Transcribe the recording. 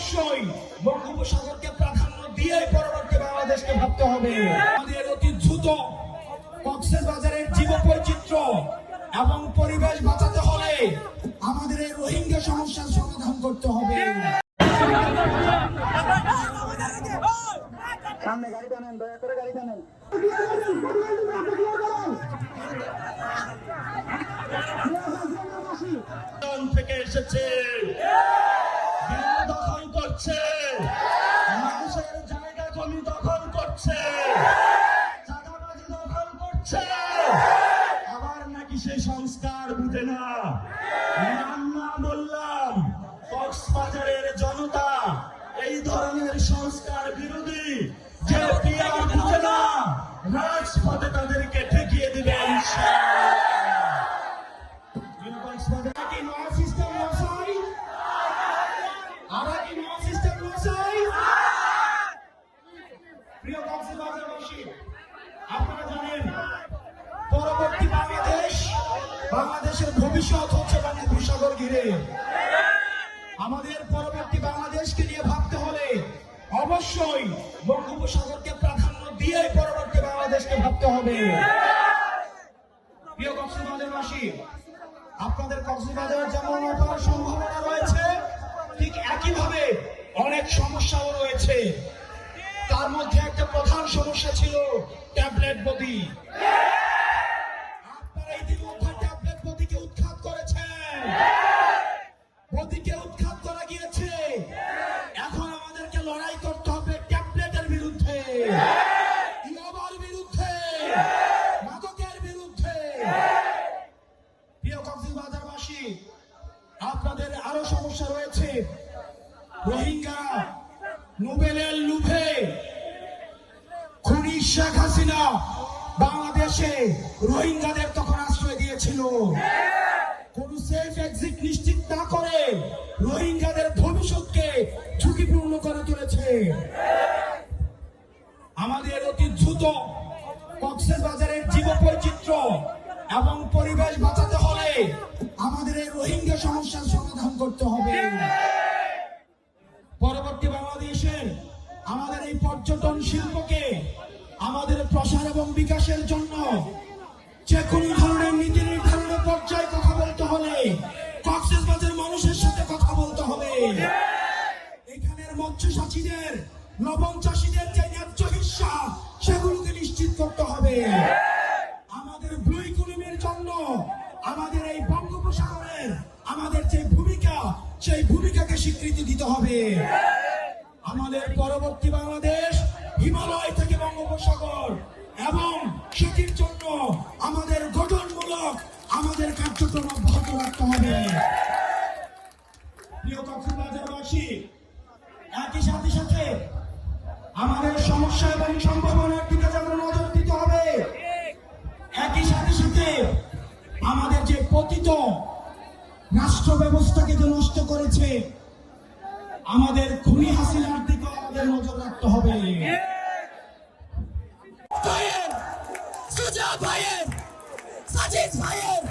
অবশ্যই বঙ্গোপসাগরকে প্রাধান্য দিয়ে পরবর্তী বাংলাদেশকে ভাবতে হবে। আমাদের অতি দ্রুত কক্সবাজারের জীববৈচিত্র্য এবং পরিবেশ বাঁচাতে হলে আমাদের এই রোহিঙ্গা সমস্যার সমাধান করতে হবে। সামনে গাড়ি টানেন, দয়া করে গাড়ি টানেন। থেকে এসেছে, দখল করছে, মানুষের জায়গা জমি দখল করছে, চাঁদাবাজি দখল করছে, আবার নাকি সেই সংস্কার বুঝে না। নাম না বললাম, কক্সবাজারের জনতা এই ধরনের সংস্কার বিরোধী যে পিয়ার বুঝে না, রাজপথে তাদেরকে ঠেকিয়ে দিবেন। আপনারা জানেন পরবর্তী বাংলাদেশের ভবিষ্যৎ হচ্ছে বঙ্গোপসাগর ঘিরে। আমাদের পরবর্তী বাংলাদেশকে নিয়ে ভাবতে হলে অবশ্যই বঙ্গোপসাগরকে প্রাধান্য দিয়ে পরবর্তী বাংলাদেশকে ভাবতে হবে। প্রিয় কক্সবাজারবাসী, আপনাদের কক্সবাজার যেমন অপার সম্ভাবনা রয়েছে, ঠিক একইভাবে অনেক সমস্যাও রয়েছে। তার মধ্যে একটা প্রধান সমস্যা ছিল ট্যাবলেট বদি। আপনারা ইতিমধ্যে ট্যাবলেট বদিকে উৎখাত করেছেন, বদিকে উৎখাত করা গিয়েছে। এখন আমাদেরকে লড়াই করতে হবে ট্যাবলেটের বিরুদ্ধে, ইয়াবার বিরুদ্ধে, মাদকের বিরুদ্ধে। প্রিয় কক্সবাজারবাসী, আপনাদের আরো সমস্যা রয়েছে। রোহিঙ্গা নোবেলের লুভে খুনি শেখ হাসিনা বাংলাদেশে রোহিঙ্গাদের তখন আশ্রয় দিয়েছিল। কোন সেফ এক্সিট নিশ্চিত না করে রোহিঙ্গাদের ভবিষ্যৎকে ঝুঁকিপূর্ণ করে তুলেছে। আমাদের অতি দ্রুত কক্সবাজারের জীববৈচিত্র্য এবং পরিবেশ বাঁচাতে হলে আমাদের এই রোহিঙ্গা সমস্যার সমাধান করতে হবে। পরবর্তী বাংলাদেশের আমাদের এই পর্যটন শিল্পকে আমাদের প্রসার এবং বিকাশের জন্য যে কোনো ধরনের নীতি নির্ধারণের পর্যায়ে কথা বলতে হলে কক্সবাজারের মানুষের সাথে কথা বলতে হবে। এখানের মৎস্য চাষীদের, লবণ চাষীদের যে ন্যায্য হিস্সা সেগুলোকে নিশ্চিত করতে হবে। আমাদের ব্লু ইকোনমির জন্য আমাদের এই বঙ্গোপসাগরের আমাদের যে ভূমিকা, সেই ভূমিকাকে স্বীকৃতি দিতে হবে। আমাদের পরবর্তী বাংলাদেশ হিমালয় থেকে বঙ্গোপসাগর এবং সেটির জন্য আমাদের গঠনমূলক আমাদের কার্যক্রম অব্যাহত রাখতে হবে। প্রিয় কক্সবাজারবাসী, একই সাথে সাথে আমাদের সমস্যা এবং সম্ভাবনার দিকে যেমন নজর দিতে হবে, একই সাথে সাথে আমাদের যে পতিত রাষ্ট্র ব্যবস্থাকে যে নষ্ট করেছে আমাদের খুনি হাসিনার দিকে আমাদের নজর রাখতে হবে। ভাইয়ের, সুজা ভাইয়ের, সাজিদ ভাইয়ের